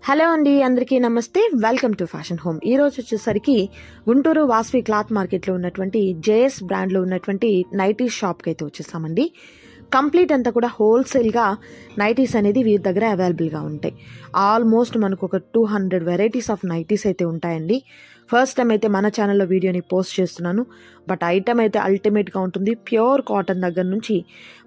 Hello అండి, అందరికీ నమస్తే. Welcome to fashion home. ఈ రోజు వచ్చేసరికి గుంటూరు వాసవి క్లాత్ మార్కెట్లో ఉన్నటువంటి జేఎస్ బ్రాండ్లో ఉన్నటువంటి నైటీస్ షాప్కి అయితే వచ్చేసామండి. కంప్లీట్ అంతా కూడా హోల్సేల్గా నైటీస్ అనేది వీరి దగ్గర అవైలబుల్గా ఉంటాయి. ఆల్మోస్ట్ మనకు ఒక 200 వెరైటీస్ ఆఫ్ నైటీస్ అయితే ఉంటాయండి. ఫస్ట్ టైం అయితే మన ఛానల్లో వీడియోని పోస్ట్ చేస్తున్నాను. బట్ ఐటమ్ అయితే అల్టిమేట్గా ఉంటుంది. ప్యూర్ కాటన్ దగ్గర నుంచి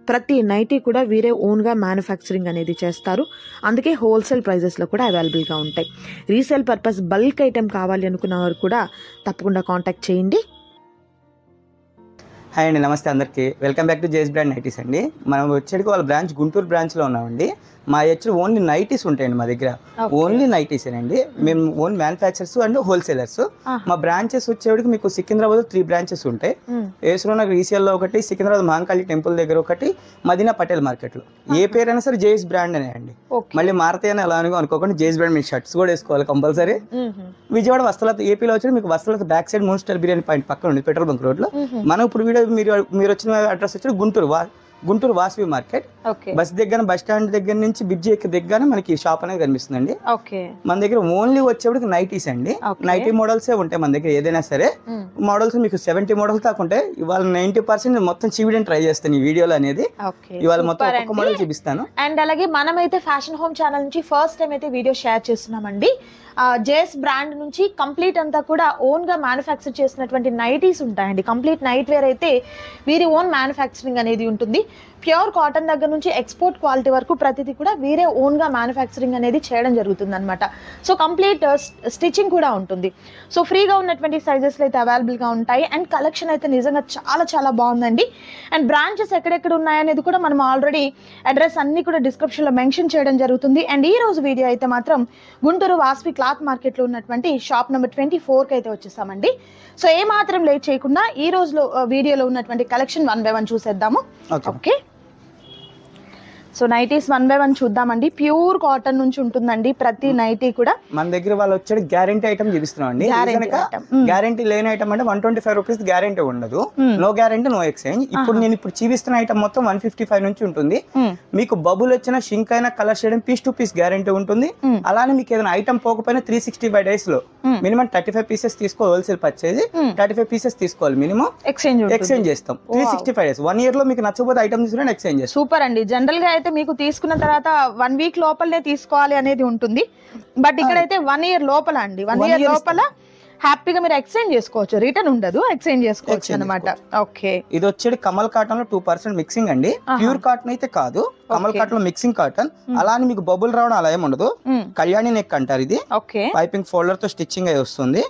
ప్రతి నైటీ కూడా వీరే ఓన్గా మ్యానుఫ్యాక్చరింగ్ అనేది చేస్తారు. అందుకే హోల్సేల్ ప్రైజెస్లో కూడా అవైలబుల్గా ఉంటాయి. రీసేల్ పర్పస్ బల్క్ ఐటమ్ కావాలి అనుకున్న వారు కూడా తప్పకుండా కాంటాక్ట్ చేయండి. హాయ్ అండి, నమస్తే అందరికీ. Welcome back to JS brand nighties అండి. మనం వచ్చేటికి వాళ్ళ బ్రాంచ్ గుంటూరు బ్రాంచ్లో ఉన్నామండి. మా యాక్చువల్ ఓన్లీ నైటీస్ ఉంటాయండి మా దగ్గర. ఓన్లీ నైటీసేనండి. మేము ఓన్ మ్యానుఫ్యాక్చర్స్ అండ్ హోల్సేలర్స్. మా బ్రాంచెస్ వచ్చేటికి మీకు సికింద్రాబాద్ 3 బ్రాంచెస్ ఉంటాయి. ఏసులో నాకు రీసేల్లో ఒకటి, సికింద్రాబాద్ మహంకాళి టెంపుల్ దగ్గర ఒకటి, మదీనా పటేల్ మార్కెట్లో. ఏ పేరైనా సరే జేఎస్ బ్రాండ్ అనే అండి. మళ్ళీ మారుతాయి అని అలా అనుకోకుండా జేఎస్ బ్రాండ్ మీ షర్ట్స్ కూడా వేసుకోవాలి కంపల్సరీ. విజయవాడ వస్త్రాలత ఏపీలో వచ్చి మీకు Vastralatha back side moon star biryani point పక్కన ఉంది, పెట్రోల్ బంక్ రోడ్ లో. మనం ఇప్పుడు వీడియో మీరు వచ్చిన అడ్రస్ వచ్చి గుంటూరు వాసవి మార్కెట్ బస్ దగ్గర, బస్ స్టాండ్ దగ్గర నుంచి బ్రిడ్జి ఎక్కి దగ్గర మనకి షాప్ అనేది కనిపిస్తుందండి. మన దగ్గర ఓన్లీ వచ్చేప్పటికి నైటీస్ అండి. నైటీ మోడల్స్ ఉంటాయి మన దగ్గర. ఏదైనా సరే మోడల్స్ మీకు 70 మోడల్స్ దాకా ఉంటాయి. ఇవాళ 90% మొత్తం చూపించడానికి ట్రై చేస్తాను ఈ వీడియోలో అనేది. ఇవాళ మొత్తం ఒక్కొక్క మోడల్ చూపిస్తాను. అండ్ అలాగే మనమైతే ఫ్యాషన్ హోమ్ ఛానల్ నుంచి ఫస్ట్ టైం అయితే వీడియో షేర్ చేస్తున్నామండి. జేఎస్ బ్రాండ్ నుంచి కంప్లీట్ అంతా కూడా ఓన్ గా మ్యానుఫ్యాక్చర్ చేసినటువంటి నైటీస్ ఉంటాయండి. కంప్లీట్ నైట్ వేర్ అయితే వీరి ఓన్ మ్యానుఫ్యాక్చరింగ్ అనేది ఉంటుంది. ప్యూర్ కాటన్ దగ్గర నుంచి ఎక్స్పోర్ట్ క్వాలిటీ వరకు ప్రతిదీ కూడా వీరే ఓన్ గా మ్యానుఫ్యాక్చరింగ్ అనేది చేయడం జరుగుతుంది అనమాట. సో కంప్లీట్ స్టిచ్చింగ్ కూడా ఉంటుంది. సో ఫ్రీగా ఉన్నటువంటి సైజెస్ అయితే అవైలబుల్ గా ఉంటాయి. అండ్ కలెక్షన్ అయితే నిజంగా చాలా చాలా బాగుందండి. అండ్ బ్రాంచెస్ ఎక్కడెక్కడ ఉన్నాయనేది కూడా మనం ఆల్రెడీ అడ్రస్ అన్ని కూడా డిస్క్రిప్షన్ లో మెన్షన్ చేయడం జరుగుతుంది. అండ్ ఈ రోజు వీడియో అయితే మాత్రం గుంటూరు వాసవి క్లాత్ మార్కెట్ లో ఉన్నటువంటి షాప్ నెంబర్ 24 కి అయితే వచ్చేసామండి. సో ఏ మాత్రం లేట్ చేయకుండా ఈ రోజులో వీడియోలో ఉన్నటువంటి కలెక్షన్ 1 by 1 చూసేద్దాము. ఓకే, సో నైటీస్ 1 by 1 చూద్దామండి. ప్యూర్ కాటన్ నుంచి ఉంటుందండి ప్రతి నైటీ కూడా. మన దగ్గర వాళ్ళు వచ్చే గ్యారంటీ ఐటమ్ చూపిస్తున్నాం అండి. గ్యారంటీ లేని ఐటమ్ అంటే 125 రూపీస్ గ్యారంటీ ఉండదు. No guarantee no exchange. నేను చూపిస్తున్న ఐటమ్ మొత్తం 155 నుంచి ఉంటుంది. మీకు బబుల్ వచ్చిన, షింక్ అయినా, colour shade piece to piece guarantee ఉంటుంది. అలానే మీకు ఏదైనా ఐటమ్ పోకపోయినా 365 days లో మినిమం 35 పీసెస్ తీసుకో. హోల్సేల్ పర్చేజ్ 35 పీసెస్ తీసుకోవాలి మినిమం. ఎక్స్చేంజ్ చేస్తాం 365 days. 1 year లో మీకు నచ్చకపోతే ఐటమ్ తీసుకుని ఎక్స్చేంజ్ చేస్తాం. సూపర్ అండి. జనరల్ గా అయితే మీకు తీసుకున్న తర్వాత 1 week లోపలనే తీసుకోవాలి అనేది ఉంటుంది. బట్ ఇక్కడైతే 1 year లోపల అండి. 1 year లోపల హ్యాపీగా మీరు ఎక్స్చేంజ్ చేసుకోవచ్చు. రిటర్న్ ఉండదు, ఎక్స్చేంజ్ చేసుకోవచ్చు అనమాట. ఓకే, ఇది వచ్చేది కమల్ కాటన్ లో 2% మిక్సింగ్ అండి. ప్యూర్ కాటన్ అయితే కాదు, కమల్ కాటన్ లో మిక్సింగ్ కాటన్. అలానే మీకు బబుల్ రావడం అలా ఏమి ఉండదు. కళ్యాణి నెక్ అంటారు ఇది. పైపింగ్ ఫోల్డర్ తో స్టిచ్చింగ్ అయి వస్తుంది.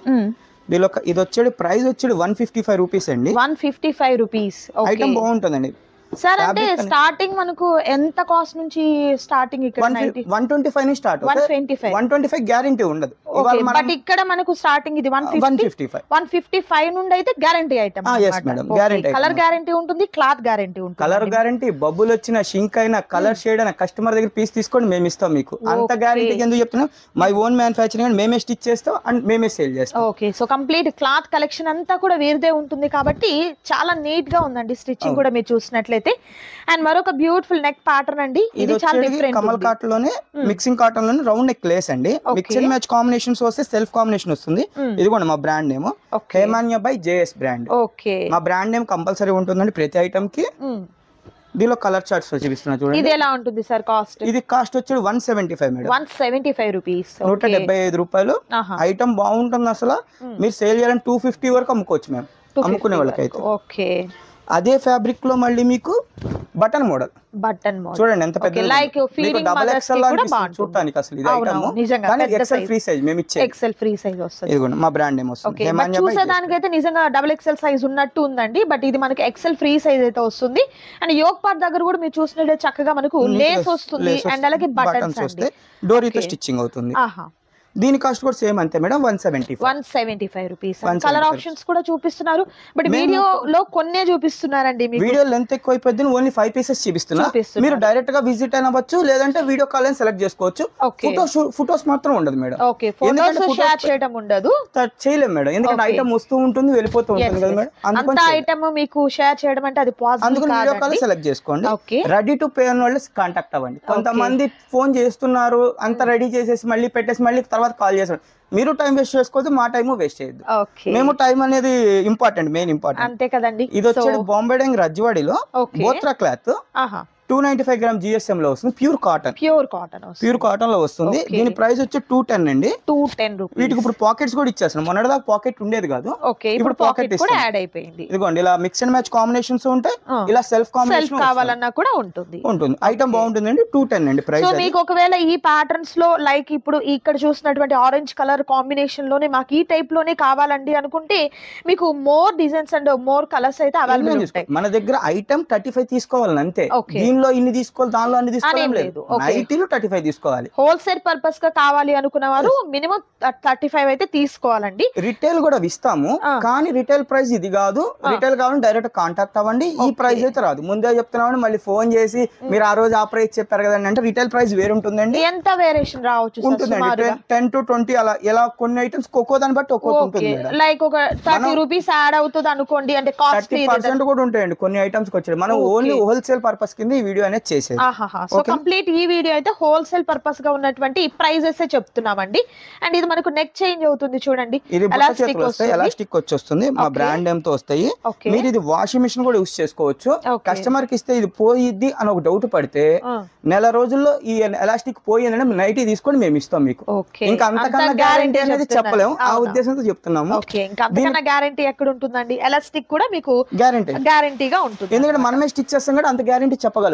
దీనిలో ఇది వచ్చేది ప్రైస్ వచ్చేది 155 రూపీస్ అండి. 155 రూపీస్. ఐటమ్ బాగుంటుందండి సార్. అంటే స్టార్టింగ్ మనకు ఎంత కాస్ట్ నుంచి స్టార్టింగ్? ఇక్కడ 125 నుంచి స్టార్ట్. 125 గ్యారంటీ ఉండదు. బట్ ఇక్కడ మనకు స్టార్టింగ్ ఇది 155 నుండి అయితే గ్యారంటీ ఐటమ్. కలర్ గ్యారంటీ ఉంటుంది, క్లాత్ గ్యారంటీ ఉంటుంది. కలర్ గ్యారంటీ, బబుల్ వచ్చిన, షింక్ అయినా, కలర్ షేడ్ అయినా కస్టమర్ దగ్గర పీస్ తీసుకోండి, మేము ఇస్తాం మీకు. అంత గ్యారంటీ ఎందుకు చెప్తున్నాం? మై ఓన్ మ్యానుఫ్యాక్చరింగ్, మేమే స్టిచ్ చేస్తాం అండ్ మేమే సేల్ చేస్తాం. Okay, so complete cloth collection అంతా కూడా వీరిదే ఉంటుంది కాబట్టి చాలా నీట్ గా ఉందండి. స్టిచ్చింగ్ కూడా మీరు చూసినట్లయితే. అండ్ మరొక బ్యూటిఫుల్ నెక్ ప్యాటర్న్ అండి. ఇది చాలా డిఫరెంట్. కమల్ కాటన్ లోనే మిక్సింగ్ కాటన్ లోనే రౌండ్ నెక్ లేస్ అండి. మిక్స్ అండ్ మ్యాచ్ కాంబినేషన్స్ వస్తే సెల్ఫ్ కాంబినేషన్ వస్తుంది. ఇదిగోండి మా brand name Hemanya by JS brand. మా బ్రాండ్ నేమ్ కంపల్సరీ ఉంటుందండి ప్రతి ఐటమ్ కి. దీనిలో కలర్ చార్ట్స్ చూపిస్తున్నా చూడండి. ఇది ఎలా ఉంటుంది సార్ కాస్ట్? ఇది కాస్ట్ వచ్చి 175 మేడం. 175 రూపీస్. 175 రూపాయలు. ఐటమ్ బాగుంటుంది అసలు. మీరు సేల్ చేయాలని 250 వరకు అమ్ముకోవచ్చు మేము, అమ్ముకునే వాళ్ళకైతే. ఓకే, అదే ఫ్యాబ్రిక్ లో మళ్ళీ మీకు బటన్ మోడల్ చూడండి ఎంత పెద్ద. డబుల్ ఎక్స్ఎల్ చూడటానికి అసలు ఇది ఐటమ్ కానీ ఎక్స్ఎల్ ఫ్రీ సైజ్ మేము ఇచ్చే. ఎక్స్ఎల్ ఫ్రీ సైజ్ వస్తుంది. ఇదిగోండి మా బ్రాండ్ నేమ్ వస్తుంది. చూసేదానికి అయితే నిజంగా డబుల్ ఎక్స్ఎల్ సైజ్ ఉన్నట్టు ఉందండి. బట్ ఇది మనకి ఎక్స్ఎల్ ఫ్రీ సైజ్ అయితే వస్తుంది. అండ్ యోక్ పార్ట్ దగ్గర కూడా మీరు చూసినట్లయితే చక్కగా మనకు లేస్ వస్తుంది. అండ్ అలాగే బటన్స్ వస్తాయి. డోరీతో స్టిచ్చింగ్ అవుతుంది. దీని కాస్ట్ కూడా సేమ్ అంతే మేడం 175 రూపీస్. కలర్ ఆప్షన్స్ కూడా చూపిస్తున్నారు, బట్ వీడియోలో కొన్నే చూపిస్తున్నారండి. వీడియో లెంత్ ఎక్కువ అయిపోద్ది, ఓన్లీ 5 పీసెస్ చూపిస్తున్నా. మీరు డైరెక్ట్ గా విజిట్ అయినవచ్చు, లేదంటే వీడియో కాల్ అని సెలెక్ట్ చేసుకోవచ్చు. ఫోటోస్ మాత్రం ఉండదు మేడం. షేర్ చేయడం ఉండదు, చేయలేము మేడం, ఎందుకంటే ఐటమ్ వస్తూ ఉంటుంది వెళ్ళిపోతూ ఉంటుంది కదా మేడం. అందుకని ఐటమ్ మీకు షేర్ చేయడం అంటే అది పాసిబుల్. అందుకని వీడియో కాల్ సెలెక్ట్ చేసుకోండి. రెడీ టు పే అన్న వాళ్ళు కాంటాక్ట్ అవ్వండి. కొంతమంది ఫోన్ చేస్తున్నారు, అంత రెడీ చేసేసి మళ్ళీ పెట్టేసి మళ్ళీ తర్వాత కాల్ చేస్తారు. మీరు టైం వేస్ట్ చేసుకోవద్దు, మా టైం వేస్ట్ చేయొద్దు. మేము టైం అనేది ఇంపార్టెంట్, మెయిన్ ఇంపార్టెంట్ అంతే కదండి. ఇది వచ్చేది బాంబే డైయింగ్ రజ్వాడిలో బోత్రా క్లాత్ 295 గ్రామ్ GSM లో వస్తుంది. ప్యూర్ కాటన్ లో వస్తుంది. దీని ప్రైస్ వచ్చి 210 అండి. 210 రూపీస్. వీటికి ఇప్పుడు పాకెట్స్ కూడా ఇచ్చేస్తున్నాం. మొన్నటిదాకా పాకెట్ ఉండేది కాదు, ఇప్పుడు పాకెట్ కూడా యాడ్ అయిపోయింది. ఇదిగోండి ఇలా మిక్స్ అండ్ మ్యాచ్ కాంబినేషన్స్ ఉంటాయి, ఇలా సెల్ఫ్ కాంబినేషన్ కావాలన్నా కూడా ఉంటుంది. ఐటమ్ బాగుంటుందండి. 210 అండి ప్రైస్. సో మీకు ఒకవేళ ఈ ప్యాటర్న్స్ లో లైక్ ఇప్పుడు ఇక్కడ చూసినటువంటి ఆరెంజ్ కలర్ కాంబినేషన్ లోనే మాకు ఈ టైప్ లోనే కావాలండి అనుకుంటే మీకు more designs and more colours అయితే అవైలబుల్ ఉంటాయి. మన దగ్గర ఐటమ్ 35 తీసుకోవాలని అంతే. దీనిలో ఇన్ని తీసుకోవాలి, దానిలో అన్ని తీసుకోవాలి లేదు. 35 తీసుకోవాలి. హోల్సేల్ పర్పస్ గా కావాలి అనుకున్న వారు మినిమం 35 అయితే తీసుకోవాలండి. రిటైల్ కూడా ఇస్తాము, కానీ రిటైల్ ప్రైస్ ఇది కాదు. రిటైల్ కావాలంటే డైరెక్ట్ కాంటాక్ట్ అవ్వండి. ఈ ప్రైస్ అయితే రాదు. ముందే చెప్తున్నామని మళ్ళీ ఫోన్ చేసి మీరు ఆ రోజు ఆ ప్రైస్ చెప్పారు కదండి అంటే రిటైల్ ప్రైస్ వేరు ఉంటుందండి. ఎంత వేరియేషన్ రావచ్చు ఉంటుందండి, 10 to 20 అలా. ఎలా కొన్ని ఐటమ్స్ ఒక్కో దాన్ని బట్టి ఒక్కొక్క ఉంటుంది. లైక్ ఒక 30 రూపీస్ యాడ్ అవుతుంది అనుకోండి, అంటే 30% కూడా ఉంటాయండి కొన్ని ఐటమ్స్ వచ్చాడు. మనం ఓన్లీ హోల్సేల్ పర్పస్ కింద ఈ వీడియో అనేది చేసేది. సో కంప్లీట్ ఈ వీడియో అయితే హోల్సేల్ పర్పస్ గా ఉన్నటువంటి ప్రైజెస్ చెప్తున్నామండి. అండ్ ఇది మనకు నెక్ చేంజ్ అవుతుంది చూడండి. ఇది ఎలాస్టిక్ వచ్చేస్తుంది, మా బ్రాండ్ నేమ్ తో వస్తాయి. మీరు ఇది వాషింగ్ మిషన్ కూడా యూస్ చేసుకోవచ్చు. కస్టమర్ కి ఇస్తే ఇది పోయిద్ది అని ఒక డౌట్ పడితే నెల రోజుల్లో ఈ ఎలాస్టిక్ పోయిందంటే నైటీ తీసుకొని మేము ఇస్తాం మీకు. ఇంకా అంతకన్నా గ్యారంటీ అనేది చెప్పలేము, ఆ ఉద్దేశంతో చెప్తున్నాము. అంతకన్నా గ్యారంటీ ఎక్కడ ఉంటుందండి? ఎలాస్టిక్ కూడా మీకు గ్యారంటీగా ఉంటుంది, ఎందుకంటే మనమే స్టిచ్ చేస్తాం కూడా అంత గ్యారంటీ చెప్పగలుగుతాం.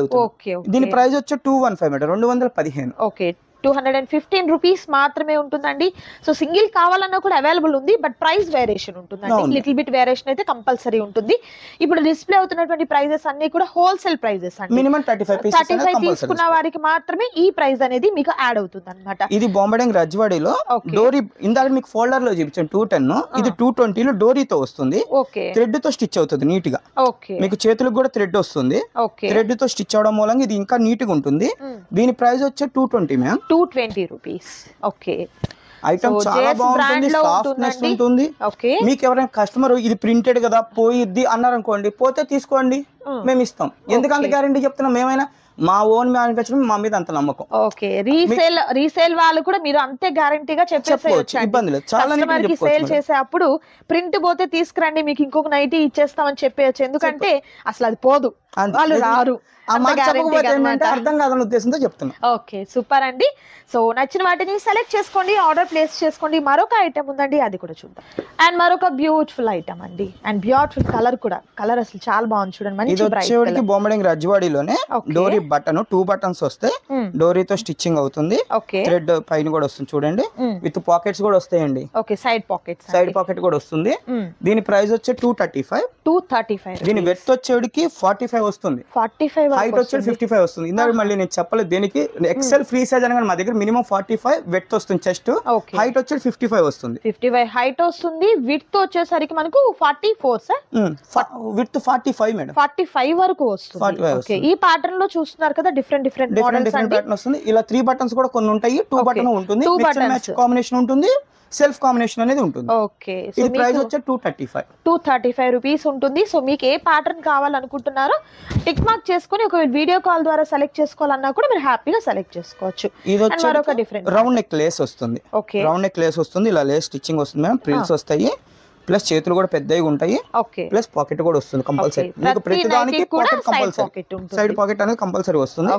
దీని ప్రైస్ వచ్చి 215 మేడం, 215. ఓకే, 215 రూపీస్ మాత్రమే ఉంటుందండి. సో సింగిల్ కావాలన్నా కూడా అవైలబుల్ ఉంది, బట్ ప్రైస్ వేరియేషన్ ఉంటుందండి. లిటిల్ బిట్ వేరియేషన్ అయితే కంపల్సరీ ఉంటుంది. ఇప్పుడు డిస్ప్లే అవుతున్నటువంటి ప్రైజెస్ అన్ని కూడా హోల్సేల్ ప్రైజెస్ అండి. మినిమం 35 తీసుకున్న వారికి మాత్రమే ఈ ప్రైస్ అనేది మీకు యాడ్ అవుతుంది అన్నమాట. ఇది బాంబే డైయింగ్ రజ్వాడిలో డోరీ, ఇందాక మీకు ఫోల్డర్ లో చూపించాను 210, ఇది 220 లో డోరీతో వస్తుంది. థ్రెడ్ తో స్టిచ్ అవుతుంది నీట్ గా. మీకు చేతులకు కూడా థ్రెడ్ వస్తుంది. థ్రెడ్ తో స్టిచ్ అవడం మూలంగా ఇది ఇంకా నీట్ గా ఉంటుంది. దీని ప్రైస్ వచ్చి 220 మ్యామ్, 220 రూపీస్. ఓకే, ఐటమ్ చాలా బాగుంటుంది, సాఫ్ట్నెస్ ఉంటుంది. మీకు ఎవరైనా కస్టమర్ ఇది ప్రింటెడ్ కదా పోయిద్ది అన్నారు అనుకోండి, పోతే తీసుకోండి మేము ఇస్తాం. ఎందుకంత గ్యారంటీ చెప్తున్నాం, మేమైనా మా ఓన్ మ్యానుఫ్యాక్చరింగ్, మా మీద అంత నమ్మకం. ఓకే, రీసేల్ వాళ్ళు కూడా మీరు అంతే గ్యారంటీగా చెప్పేసి ఇబ్బంది లేదు. చాలా సేల్ చేసేటప్పుడు ప్రింట్ పోతే తీసుకురండి మీకు ఇంకొక నైటీ ఇచ్చేస్తామని చెప్పేయచ్చు, ఎందుకంటే అసలు అది పోదు, వాళ్ళు రారు. అర్థం కాదని ఉద్దేశంతో చెప్తున్నా. ఓకే, సూపర్ అండి. సో నచ్చిన వాటిని సెలెక్ట్ చేసుకోండి, ఆర్డర్ ప్లేస్ చేసుకోండి. మరొక ఐటమ్ ఉందండి, అది కూడా చూద్దాం. అండ్ మరొక బ్యూటిఫుల్ ఐటమ్ అండి, అండ్ బ్యూటిఫుల్ కలర్ కూడా. కలర్ అసలు చాలా బాగుంది చూడండి. ఇది వచ్చేవాడికి బాంబే డైయింగ్ రజ్వాడిలోనే డోరీ బటన్ 2 బటన్స్ వస్తాయి. డోరీతో స్టిచ్చింగ్ అవుతుంది. థ్రెడ్ పైన కూడా వస్తుంది చూడండి, విత్ పాకెట్స్ కూడా వస్తాయండి. సైడ్ పాకెట్ కూడా వస్తుంది. దీని ప్రైస్ వచ్చి 235. దీని వెత్ వచ్చేవాడికి 45 వస్తుంది. 45 హైట్ వచ్చి 55 వస్తుంది. ఇందాక మళ్ళీ నేను చెప్పలేదు దేనికి, ఎక్సెల్ ఫ్రీ సైజ్ అనగా మా దగ్గర మినిమం 45 వెత్ వస్తుంది. చెస్ట్ హైట్ వచ్చి 55 వస్తుంది. 55 హైట్ వస్తుంది. విడ్త్ వచ్చేసరికి మనకు 44 సార్, విడ్త్ 45 మేడం, 45 వరకు వస్తుంది. ఈ ప్యాటర్న్ లో చూస్తున్నారు కదా, డిఫరెంట్ ప్యాటర్న్ వస్తుంది. ఇలా 3 బటన్స్ కూడా కొన్ని ఉంటాయి, 2 బటన్ ఉంటుంది, మ్యాచ్ కాంబినేషన్ ఉంటుంది, సెల్ఫ్ కాంబినేషన్ అనేది ఉంటుంది. ఓకే, ఇది ప్రైస్ వచ్చి 235 రూపీస్ ఉంటుంది. సో మీకు ఏ ప్యాటర్న్ కావాలనుకుంటున్నారో టిక్ మార్క్ చేసుకుని ఒక వీడియో కాల్ ద్వారా సెలెక్ట్ చేసుకోవాలన్నా కూడా మీరు హ్యాపీగా సెలెక్ట్ చేసుకోవచ్చు. ఇది వచ్చి డిఫరెంట్ రౌండ్ నెక్ లేస్ వస్తుంది. రౌండ్ నెక్ లేస్ వస్తుంది, ఇలా లేస్ స్టిచ్చింగ్ వస్తుంది మేడం. ప్రిల్స్ వస్తాయి, ప్లస్ చేతులు కూడా పెద్దగా ఉంటాయి, ప్లస్ పాకెట్ కూడా వస్తుంది కంపల్సరీ. మీకు ప్రతిదానికి పాకెట్ కంపల్సరీ, సైడ్ పాకెట్ అనేది కంపల్సరీ వస్తుంది.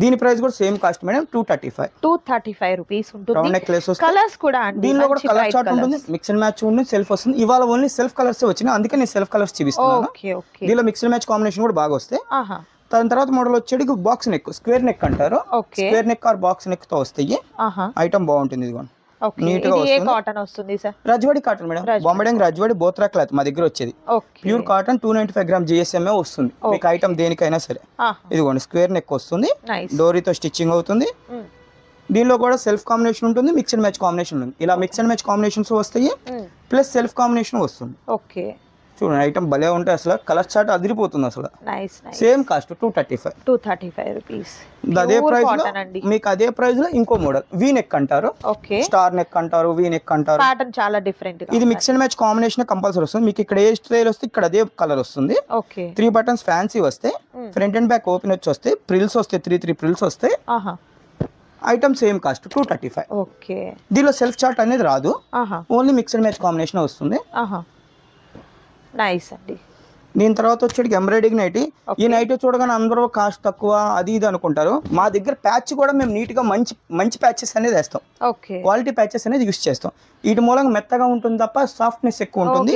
దీని ప్రైస్ కూడా సేమ్ కాస్ట్ మేడం, 235 రూపీస్ ఉంటుంది. రౌండ్ నెక్ లేస్ వస్తుంది. కలర్స్ కూడా దీనిలో కూడా కలర్ చార్ట్ ఉంటుంది, మిక్స్ అండ్ మ్యాచ్ ఉంటుంది, సెల్ఫ్ వస్తుంది. ఇవాళ ఓన్లీ సెల్ఫ్ కలర్స్ వచ్చినాయి, అందుకే నేను సెల్ఫ్ కలర్స్ చూపిస్తున్నాను. దీనిలో మిక్స్ అండ్ మ్యాచ్ కాంబినేషన్ కూడా బాగా వస్తాయి. దాని తర్వాత మోడల్ వచ్చేది బాక్స్ నెక్, స్క్వేర్ నెక్ అంటారు. Square neck or box neck తో వస్తాయి. ఐటమ్ బాగుంటుంది. ఇదిగోండి నీట్ గా వస్తుంది. Rajwadi cotton madam, Bombay dyeing Rajwadi Bothra cloth మా దగ్గర వచ్చేది. ప్యూర్ కాటన్ 295 గ్రామ్ GSM వస్తుంది. మీకు ఐటమ్ దేనికైనా సరే. ఇదిగోండి స్క్వేర్ నెక్ వస్తుంది, డోరీతో స్టిచ్చింగ్ అవుతుంది. దీనిలో కూడా సెల్ఫ్ కాంబినేషన్ ఉంటుంది, మిక్స్ అండ్ మ్యాచ్ కాంబినేషన్ ఉంటుంది. ఇలా మిక్స్ అండ్ మ్యాచ్ కాంబినేషన్స్ వస్తాయి, ప్లస్ సెల్ఫ్ కాంబినేషన్ వస్తుంది. ఓకే, చూడండి ఐటమ్ భలే ఉంటాయి, అసలు కలర్ చార్ట్ అదిరిపోతుంది అసలు. నైస్. Same cost 235 rupees. అదే ప్రైస్ లో మీకు అదే ప్రైస్ లో ఇంకో మోడల్ వీ నెక్ అంటారు, ఓకే, స్టార్ నెక్ అంటారు, వీ నెక్ అంటారు. ప్యాటర్న్ చాలా డిఫరెంట్. ఇది mix and match combination compulsory వస్తుంది. మీకు ఇక్కడ ఏ స్టైల్ వస్తే ఇక్కడ అదే కలర్ వస్తుంది. ఓకే, 3 బటన్స్ ఫ్యాన్సీ వస్తాయి, ఫ్రంట్ అండ్ బ్యాక్ ఓపెన్ వచ్చి వస్తాయి, ప్రిల్స్ వస్తాయి, 3 ప్రిల్స్ వస్తాయి. Item same cost 235. ఓకే, దీనిలో సెల్ఫ్ చార్ట్ అనేది రాదు, only mix and match combination వస్తుంది. నైస్ అండి. దీని తర్వాత వచ్చేటికి ఎంబ్రాయిడింగ్ నైటీ. ఈ నైటీ చూడగానే అందరూ కాస్ట్ తక్కువ అది ఇది అనుకుంటారు. మా దగ్గర ప్యాచ్ కూడా మేము నీట్ గా మంచి ప్యాచెస్ అనేది వేస్తాం, క్వాలిటీ ప్యాచెస్ అనేది యూస్ చేస్తాం. వీటి మూలంగా మెత్తగా ఉంటుంది తప్ప సాఫ్ట్నెస్ ఎక్కువ ఉంటుంది,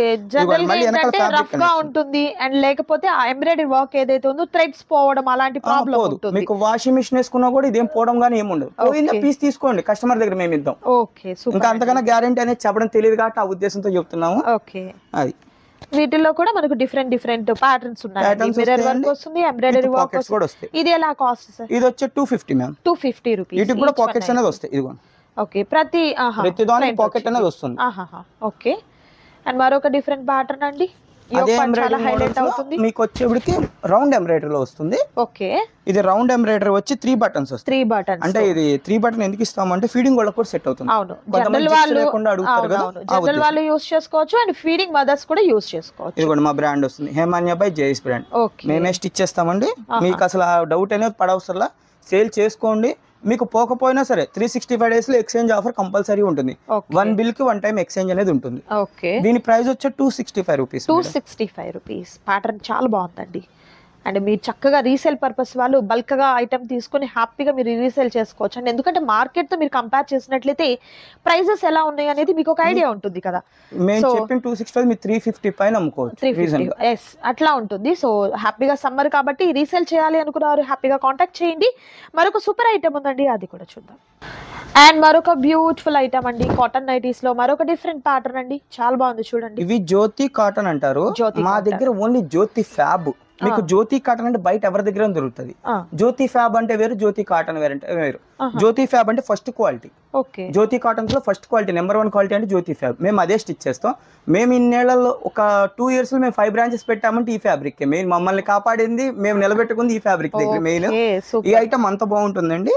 ఉంటుంది. అండ్ లేకపోతే ఎంబ్రాయిడరీ వర్క్ ఏదైతే ఉందో థ్రెడ్స్ పోవడం అలాంటి ప్రాబ్లం ఉంటుంది. మీకు వాషింగ్ మిషన్ వేసుకున్నా కూడా ఇదేం పోవడం కానీ ఏముండదు. పోయిందా పీస్ తీసుకోండి, కస్టమర్ దగ్గర మేము ఇద్దాం. ఇంకా అంతకన్నా గ్యారంటీ అనేది చెప్పడం తెలియదు కాబట్టి ఆ ఉద్దేశంతో చెప్తున్నాము. అది వీటిల్లో కూడా మనకు డిఫరెంట్ ప్యాటర్న్స్ ఉన్నాయి. మిర్రర్ వర్క్ వస్తుంది, ఎంబ్రాయిడరీ వర్క్ కూడా వస్తుంది. ఇది ఎలా కాస్ట్ సార్? ఇది వచ్చే 250 మ్యామ్. 250 రూపీస్. వీటికి కూడా పాకెట్స్ అనేది వస్తాయి. ఇదిగో ఓకే, ప్రతి దానికి పాకెట్ అనేది వస్తుంది. ఓకే, అండ్ మరొక డిఫరెంట్ ప్యాటర్న్ అండి. అదే మీకు వచ్చేప్పటికి రౌండ్ ఎంబ్రాయిడరీ లో వస్తుంది. ఓకే, ఇది రౌండ్ ఎంబ్రాయిడరీ వచ్చి 3 బటన్స్ వస్తాయి. 3 బటన్స్ అంటే ఇది 3 బటన్ ఎందుకు ఇస్తామంటే ఫీడింగ్ వాళ్ళకి కూడా సెట్ అవుతుంది. అవును, జనరల్ వాళ్ళు యూస్ చేసుకోవచ్చు అండ్ ఫీడింగ్ మదర్స్ కూడా యూస్ చేసుకోవచ్చు. ఇది కూడా మా బ్రాండ్ వస్తుంది, హేమాన్య బై జేఎస్ బ్రాండ్. మేమే స్టిచ్ చేస్తామండి. మీకు అసలు ఆ డౌట్ అనేది పడవసరలా, సేల్ చేసుకోండి. మీకు పోకపోయినా సరే 365 డేస్ లో ఎక్స్చేంజ్ ఆఫర్ కంపల్సరీ ఉంటుంది. 1 బిల్ కి 1 టైం ఎక్స్చేంజ్ అనేది ఉంటుంది. దీని ప్రైస్ వచ్చి 265 రూపీస్. 265 రూపీస్. ప్యాటర్న్ చాలా బాగుందండి. అండ్ మీరు చక్కగా రీసేల్ పర్పస్ వాళ్ళు బల్క్ గా ఐటమ్ తీసుకొని హ్యాపీగా మీరు రీసేల్ చేసుకోవచ్చు అండి. ఎందుకంటే మార్కెట్ తో మీరు కంపేర్ చేసినట్లయితే ప్రైజెస్ ఎలా ఉన్నాయి అనేది మీకు ఒక ఐడియా ఉంటుంది కదా. మేము చెప్పిన 265 మీరు 350 పైన అమ్ముకోవచ్చు. అట్లా ఉంటుంది. సో హ్యాపీగా సమ్మర్ కాబట్టి రీసేల్ చేయాలి అనుకున్నారు, హ్యాపీగా కాంటాక్ట్ చేయండి. మరొక సూపర్ ఐటమ్ ఉందండి, అది కూడా చూద్దాం. అండ్ మరొక బ్యూటిఫుల్ ఐటమ్ అండి, కాటన్ నైటీస్ లో మరొక డిఫరెంట్ ప్యాటర్న్ అండి, చాలా బాగుంది చూడండి. ఇవి జ్యోతి కాటన్ అంటారు. మా దగ్గర ఓన్లీ జ్యోతి ఫ్యాబ్. మీకు జ్యోతి కాటన్ అంటే బయట ఎవరి దగ్గర దొరుకుతుంది. జ్యోతి ఫ్యాబ్ అంటే వేరు, జ్యోతి కాటన్ వేరు. జ్యోతి ఫ్యాబ్ అంటే ఫస్ట్ క్వాలిటీ. జ్యోతి కాటన్ లో ఫస్ట్ క్వాలిటీ, నెంబర్ 1 క్వాలిటీ అంటే జ్యోతి ఫ్యాబ్. మేము అదే స్టిచ్ చేస్తాం. మేము ఇన్నేళ్లలో ఒక 2 years లో మేము 5 బ్రాంచెస్ పెట్టామంటే ఈ ఫ్యాబ్రిక్ మెయిన్ మమ్మల్ని కాపాడింది, మేము నిలబెట్టుకుంది ఈ ఫ్యాబ్రిక్ దగ్గర మెయిన్. ఈ ఐటమ్ అంత బాగుంటుందండి.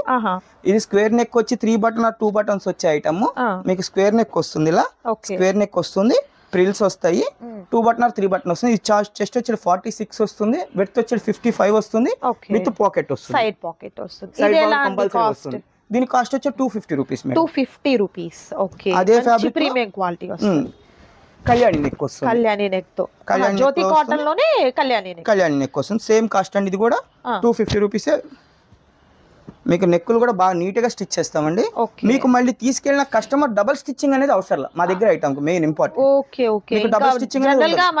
ఇది స్క్వేర్ నెక్ వచ్చి 3 బటన్ 2 బటన్స్ వచ్చే ఐటమ్. మీకు స్క్వేర్ నెక్ వస్తుంది, ఇలా స్క్వేర్ నెక్ వస్తుంది, ప్రిల్స్ వస్తాయి, 2 బటన్ 3 బటన్ వస్తుంది. ఇది చెస్ట్ వచ్చి 46 వస్తుంది, విడ్త్ వచ్చి 55 వస్తుంది, విత్ పాకెట్ వస్తుంది, సైడ్ పాకెట్ వస్తుంది. దీని కాస్ట్ వచ్చి 250 రూపీస్. 250 రూపీస్. ఓకే, అదే ఫ్యాబ్రిక్ ప్రీమియం క్వాలిటీ వస్తుంది. కళ్యాణి నెక్ వస్తుంది, కళ్యాణి నెక్ తో. జ్యోతి కాటన్ లోనే కళ్యాణి నెక్ వస్తుంది. సేమ్ కాస్ట్ అండి. ఇది కూడా 250 రూపీస్. మీకు నెక్కులు కూడా బాగా నీట్ గా స్టిచ్ చేస్తామండి. మీకు మళ్ళీ తీసుకెళ్ళిన కస్టమర్ డబుల్ స్టిచ్చింగ్ అనేది అవసరం మా దగ్గర item main important. Double stitching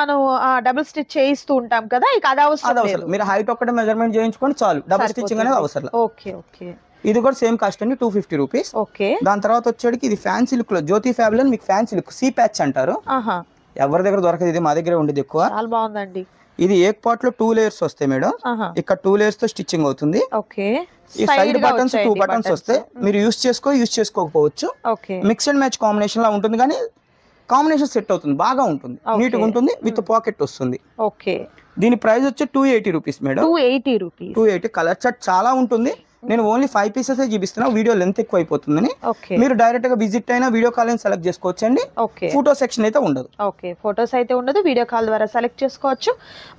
మనం డబుల్ స్టిచ్ చేయిస్తూ ఉంటాం కదా, ఇక అది అవసరం. మీరు హైట్ ఒక్కటే మెజర్మెంట్ చేయించుకొని చాలు, డబుల్ స్టిచ్చింగ్ అనేది అవసరం. ఇది కూడా సేమ్ కాస్ట్ అండి, 250 రూపీస్. దాని తర్వాత వచ్చేటికి ఇది ఫ్యాన్సీ లుక్ లో జ్యోతి ఫ్యాబ్రిక్ లో మీకు ఫ్యాన్సీ లుక్ సీ ప్యాచ్ అంటారు. ఎవరి దగ్గర దొరకదు, ఇది మా దగ్గర ఉండేది ఎక్కువ. చాలా బాగుందండి. ఇది ఏక్ పార్ట్ లో 2 లేయర్స్ వస్తాయి మేడం. ఇక్కడ 2 లేయర్స్ తో స్టిచ్చింగ్ అవుతుంది. ఈ సైడ్ బటన్స్ 2 బటన్స్ వస్తాయి. మీరు యూస్ చేసుకోకపోవచ్చు. మిక్స్ అండ్ మ్యాచ్ కాంబినేషన్ లా ఉంటుంది, కానీ కాంబినేషన్ సెట్ అవుతుంది, బాగా ఉంటుంది, నీట్ గా ఉంటుంది, విత్ పాకెట్ వస్తుంది. దీని ప్రైస్ వచ్చి 280 రూపీస్ మేడం. 280. కలర్ చార్ట్ చాలా ఉంటుంది. నేను ఓన్లీ 5 పీసెస్ చూపిస్తున్నా, వీడియో లెంత్ ఎక్కువ అయిపోతుందని. మీరు డైరెక్ట్ గా విజిట్ అయినా వీడియో కాల్ అయినా సెలెక్ట్ చేసుకోవచ్చండి. ఫోటో సెక్షన్ అయితే ఉండదు. ఫోటోస్ అయితే ఉండదు, వీడియో కాల్ ద్వారా సెలెక్ట్ చేసుకోవచ్చు.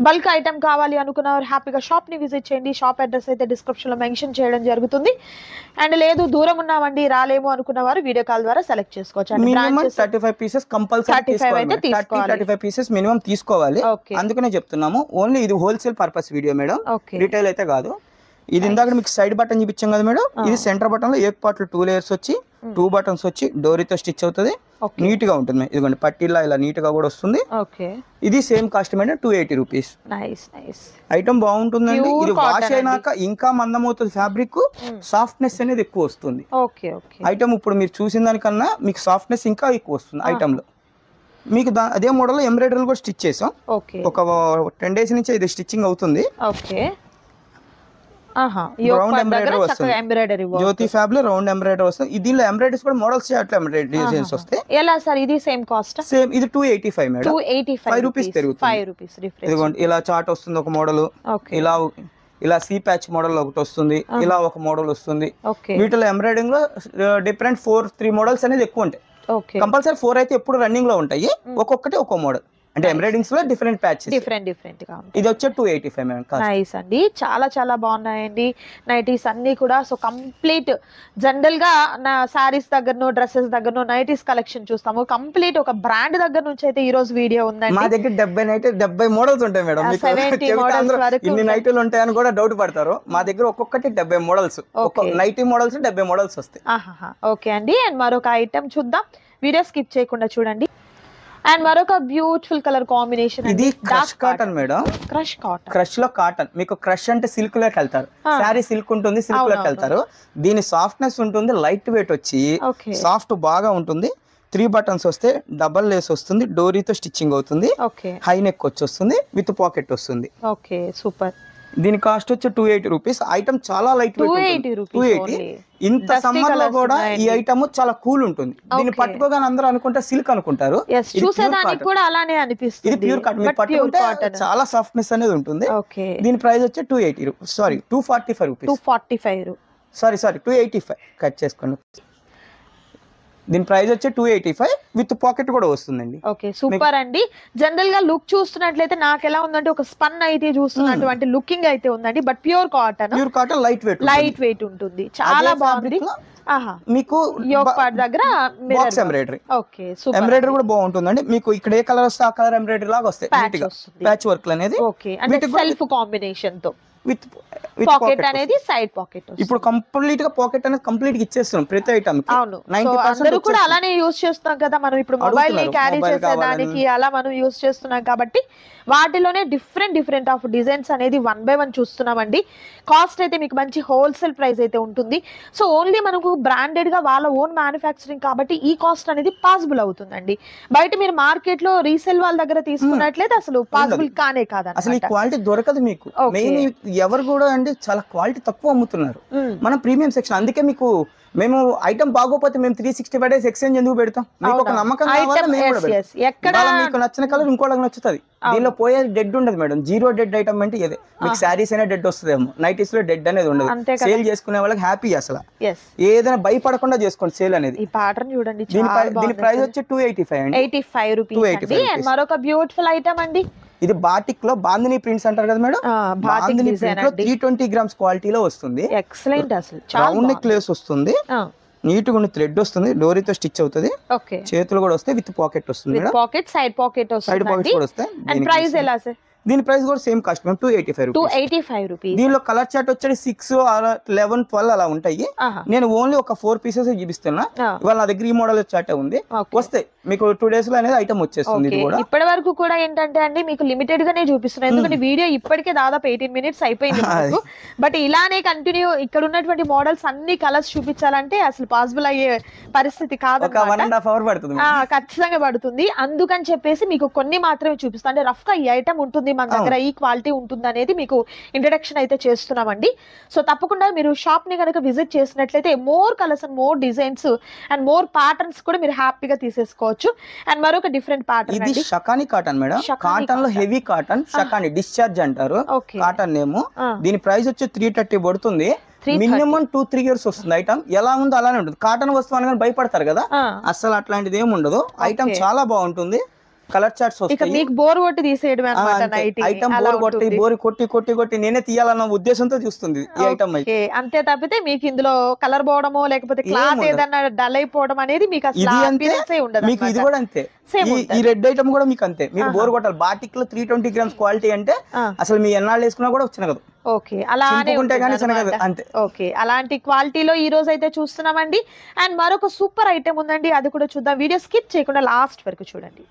బల్క్ ఐటమ్ కావాలి అనుకున్నవారు హ్యాపీగా షాప్ ని విజిట్ చేయండి. షాప్ అడ్రస్ అయితే డిస్క్రిప్షన్ లో మెన్షన్ చేయడం జరుగుతుంది. అండ్ లేదు దూరం ఉన్నామండి రాలేము అనుకున్నవారు వీడియో కాల్ ద్వారా సెలెక్ట్ చేసుకోవచ్చు. 35 పీసెస్ కంపల్సరీ 35 పీసెస్ మినిమం తీసుకోవాలి. అందుకనే చెప్తున్నాము, ఓన్లీ ఇది wholesale purpose video madam, retail అయితే కాదు. ఇది ఇందాక మీకు సైడ్ బటన్ చూపించాం కదా మేడం, ఇది సెంటర్ బటన్ లో ఏక్ పార్ట్ 2 లేయర్స్ వచ్చి 2 బటన్స్ వచ్చి డోరీతో స్టిచ్ అవుతుంది, నీట్ గా ఉంటుంది. ఇదిగోండి పట్టీలా ఇలా నీట్ గా కూడా వస్తుంది. ఇది same cost madam, 280 rupees. Item బాగుంటుందండి. ఇది వాష్ అయినాక ఇంకా మందమవుతుంది ఫ్యాబ్రిక్, సాఫ్ట్నెస్ అనేది ఎక్కువ వస్తుంది. ఐటమ్ ఇప్పుడు మీరు చూసిన దానికన్నా మీకు సాఫ్ట్నెస్ ఇంకా ఎక్కువ వస్తుంది ఐటమ్ లో. మీకు అదే మోడల్ ఎంబ్రాయిడరీ కూడా స్టిచ్ చేసాం. ఒక 10 days నుంచి ఇది స్టిచ్చింగ్ అవుతుంది. రౌండ్ ఎంబ్రాయిడరీ వస్తుంది. జ్యోతి ఫ్యాబ్ లో రౌండ్ ఎంబ్రాయిడరీ వస్తుంది. దీనిలో ఎంబ్రాయిడరీస్ కూడా మోడల్స్ అట్లా ఎంబ్రాయిడరీ డిజైన్స్ వస్తాయి. ఎలా సార్ ఇది సేమ్ కాస్ట్? సేమ్ ఇది 285 మేడం. 285 రూపీస్ పెరుగుతుంది. 5 రూపీస్ డిఫరెన్స్. ఇదిగోండి ఇలా చార్ట్ వస్తుంది ఒక మోడల్, ఇలా సీ ప్యాచ్ మోడల్ ఒకటి వస్తుంది, ఇలా ఒక మోడల్ వస్తుంది. వీటిలో ఎంబ్రాయిడింగ్ లో డిఫరెంట్ 3 మోడల్స్ అనేది ఎక్కువ ఉంటాయి. కంపల్సరీ 4 అయితే ఎప్పుడు రన్నింగ్ లో ఉంటాయి. ఒక్కొక్కటి ఒక్కో మోడల్ అంటే ఎంబ్రాయిడింగ్స్ లో డిఫరెంట్ ప్యాచెస్ డిఫరెంట్ గా ఉంటాయి. ఇది వచ్చే 285 మేడం. నైస్ అండి, చాలా బాగున్నాయండి నైటీస్ అన్ని కూడా. సో కంప్లీట్ జనరల్ గా నా సారీస్ దగ్గరను డ్రెస్సెస్ దగ్గరను నైటీస్ కలెక్షన్ చూస్తాము. కంప్లీట్ ఒక బ్రాండ్ దగ్గర నుంచి అయితే ఈ రోజు వీడియో ఉందండి. మా దగ్గర 70 మోడల్స్ ఉంటాయి మేడం. 70 మోడల్స్ వరకు ఇన్ని నైటీలు ఉంటాయని కూడా డౌట్ పడతారు. మా దగ్గర ఒక్కొక్కటి 70 మోడల్స్, నైటీ మోడల్స్ 70 మోడల్స్ వస్తాయి. ఓకే అండి. అండ్ మరొక ఐటమ్ చూద్దాం, వీడియో స్కిప్ చేయకుండా చూడండి. అండ్ మరొక బ్యూటిఫుల్ కలర్ కాంబినేషన్, ఇది క్రష్ కాటన్ మేడం. క్రష్ లో కాటన్. మీకు క్రష్ అంటే సిల్క్ లోకి వెళ్తారు. శారీ సిల్క్ ఉంటుంది, సిల్క్ లోకి వెళ్తారు. దీని సాఫ్ట్నెస్ ఉంటుంది, లైట్ వెయిట్ వచ్చి సాఫ్ట్ బాగా ఉంటుంది. 3 బటన్స్ వస్తే, డబల్ లేస్ వస్తుంది, డోరీతో స్టిచ్చింగ్ అవుతుంది, హై నెక్ వచ్చి వస్తుంది, విత్ పాకెట్ వస్తుంది. Okay super. దీని కాస్ట్ వచ్చి 280 రూపీస్. ఐటమ్ చాలా లైట్ వెయిట్, 280. ఇంత సమ్మర్ లో కూడా ఈ ఐటమ్ చాలా కూల్ ఉంటుంది. దీన్ని పట్టుకోగానే అందరూ అనుకుంటే సిల్క్ అనుకుంటారు. చూసేదానికి కూడా అలానే అనిపిస్తుంది. ఇది ప్యూర్ కాటన్. మీరు పట్టుకుంటే చాలా సాఫ్ట్నెస్ అనేది ఉంటుంది. దీని ప్రైస్ వచ్చి 245 రూపీస్. 285 కట్ చేసుకోండి. దీని ప్రైస్ వచ్చి 285 విత్ పాకెట్ కూడా వస్తుందండి. ఓకే సూపర్ అండి. జనరల్ గా లుక్ చూస్తున్నట్లయితే నాకు ఎలా ఉందంటే ఒక స్పన్ అయితే చూస్తున్నటువంటి లుకింగ్ అయితే ఉందండి. But pure cotton light weight ఉంటుంది, చాలా బాగుంది. మీకు దగ్గర బాక్స్ ఎంబ్రాయిడరీ, ఓకే ఎంబ్రాయిడరీ కూడా బాగుంటుందండి. మీకు ఇక్కడ ఏ కలర్ వస్తే ఆ కలర్ ఎంబ్రాయిడరీ లాగా వస్తాయి, ప్యాచ్ వర్క్ అనేది. ఓకే అంటే సెల్ఫ్ కాంబినేషన్ తో విత్ పాకెట్ అనేది సైడ్ పాకెట్. ఇప్పుడు కంప్లీట్ గా పాకెట్ అనేది కంప్లీట్ గా ఇచ్చేస్తున్నాం ప్రతి ఐటమ్ కి. అవును, అందరూ కూడా అలానే యూజ్ చేస్తున్నాం కదా మనం. ఇప్పుడు మొబైల్ ని క్యారీ చేసేదానికి అలా మనం యూజ్ చేస్తున్నాం కాబట్టి వాటిలోనే డిఫరెంట్ ఆఫ్ డిజైన్స్ అనేది 1 by 1 చూస్తున్నామండి. కాస్ట్ అయితే మీకు మంచి హోల్సేల్ ప్రైస్ అయితే ఉంటుంది. సో ఓన్లీ మనకు బ్రాండెడ్ గా వాళ్ళ ఓన్ మ్యానుఫ్యాక్చరింగ్ కాబట్టి ఈ కాస్ట్ అనేది పాసిబుల్ అవుతుందండి. బయట మీరు మార్కెట్ లో రీసేల్ వాళ్ళ దగ్గర తీసుకున్నట్లయితే అసలు పాసిబుల్ కానే కాదు. అసలు ఈ క్వాలిటీ దొరకదు మీకు. మెయిన్ ఎవరు కూడా అండి చాలా క్వాలిటీ తక్కువ అమ్ముతున్నారు. మనం ప్రీమియం సెక్షన్. అందుకే మీకు మేము ఐటమ్ బాగోపోతే మేము 365 days ఎక్స్చేంజ్ ఎందుకు పెడతాం? మీకు ఒక నమ్మకం కావాలి, మేము కూడా పెడతాం. మీకు నచ్చిన కలర్ ఇంకోళ్ళకి నచ్చుతుంది. దీనిలో పోయే డెడ్ ఉండదు మేడం. 0 డెడ్ ఐటమ్ అంటే ఇదే. మీకు శారీస్ అయినా డెడ్ వస్తుందేమో, నైటీస్ లో డెడ్ అనేది ఉండదు. సేల్ చేసుకునే వాళ్ళకి హ్యాపీ. అసలు ఏదైనా భయపడకుండా చేసుకోండి సేల్ అనేది. ఈ ప్యాటర్న్ చూడండి, దీని ప్రైస్ వచ్చి 285 అండి. 85 రూపీస్. మరొక బ్యూటిఫుల్ ఐటమ్ అండి. ఇది బాటిక్ లో బాందిని ప్రింట్స్ అంటారు కదా మేడం. బాందిని ప్రింట్ లో 320 grams క్వాలిటీలో వస్తుంది. ఎక్సలెంట్. అసలు రౌండ్ నెక్ లేస్ వస్తుంది, నీట్ గా థ్రెడ్ వస్తుంది, డోరీతో స్టిచ్ అవుతుంది. చేతులు కూడా వస్తాయి, విత్ పాకెట్ వస్తుంది. సైడ్ పాకెట్ కూడా వస్తాయి. ప్రైస్ ఎలా సార్? దీని ప్రైస్ కూడా సేమ్ కాస్ట్ మ్యామ్, 285 రూపీస్. దీనిలో కలర్ చార్ట్ వచ్చి 6, 11, 12 అలా ఉంటాయి. నేను ఓన్లీ ఒక 4 pieces చూపిస్తున్నా. ఇవాళ నా దగ్గర ఈ మోడల్ చార్ట్ ఉంది. వస్తాయి మీకు 2 days లో అనేది ఐటమ్ వచ్చేస్తుంది. ఇప్పటి వరకు కూడా ఏంటంటే అండి మీకు లిమిటెడ్ గానే చూపిస్తున్నాను, ఎందుకంటే వీడియో ఇప్పటికే దాదాపు 18 minutes అయిపోయింది. బట్ ఇలానే కంటిన్యూ ఇక్కడ ఉన్నటువంటి మోడల్స్ అన్ని కలర్స్ చూపించాలంటే అసలు పాసిబుల్ అయ్యే పరిస్థితి కాదు. 1.5 hours పడుతుంది, ఖచ్చితంగా పడుతుంది. అందుకని చెప్పేసి మీకు కొన్ని మాత్రమే చూపిస్తాను. అంటే రఫ్ గా ఈ ఐటమ్ ఉంటుంది మన దగ్గర, ఈ క్వాలిటీ ఉంటుంది అనేది మీకు ఇంట్రడక్షన్ అయితే చేస్తున్నామండి. సో తప్పకుండా మీరు షాప్ ని కనుక విజిట్ చేసినట్లయితే more colours and more designs and more patterns కూడా మీరు హ్యాపీగా తీసేసుకోవచ్చు. అండ్ మరొక డిఫరెంట్ ప్యాటర్న్, ఇది షకాని కాటన్ మేడం. కాటన్ లో హెవీ కాటన్, షకాని డిశ్చార్జ్ అంటారు కాటన్ నేమ్. దీని ప్రైస్ వచ్చి 330 పడుతుంది. మినిమం 2-3 years వస్తుంది. ఐటమ్ ఎలా ఉందో అలానే ఉంటుంది. కాటన్ వస్తువు అనగానే భయపడతారు కదా, అసలు అట్లాంటిది ఏమి ఉండదు. ఐటమ్ చాలా బాగుంటుంది. కలర్ చార్ట్స్ వస్తాయి. మీకు బోర్ కొట్టి తీసేయడం అన్నమాట. ఐటమ్ బోర్ కొట్టి నేనే తీయాలన్న ఉద్దేశంతో చూస్తుంది ఈ ఐటమ్. అంతే తప్పితే మీకు ఇందులో కలర్ పోవడమో లేకపోతే క్లాత్ ఏదన్నా డల్ అయిపోవడం అనేది మీకు ఉండదు. మీకు ఇది కూడా అంతే. ఈ రెడ్ ఐటమ్ కూడా మీకు అంతే. మీకు బోర్ కొట్టాలి. బాటిక్ లో 320 grams క్వాలిటీ అంటే అసలు మీ ఎన్నాళ్ళు వేసుకున్నా కూడా వచ్చిన కదా. ఓకే, అలానే అంతే. ఓకే, అలాంటి క్వాలిటీలో ఈ రోజు అయితే చూస్తున్నామండి. అండ్ మరొక సూపర్ ఐటమ్ ఉందండి, అది కూడా చూద్దాం. వీడియో స్కిప్ చేయకుండా లాస్ట్ వరకు చూడండి.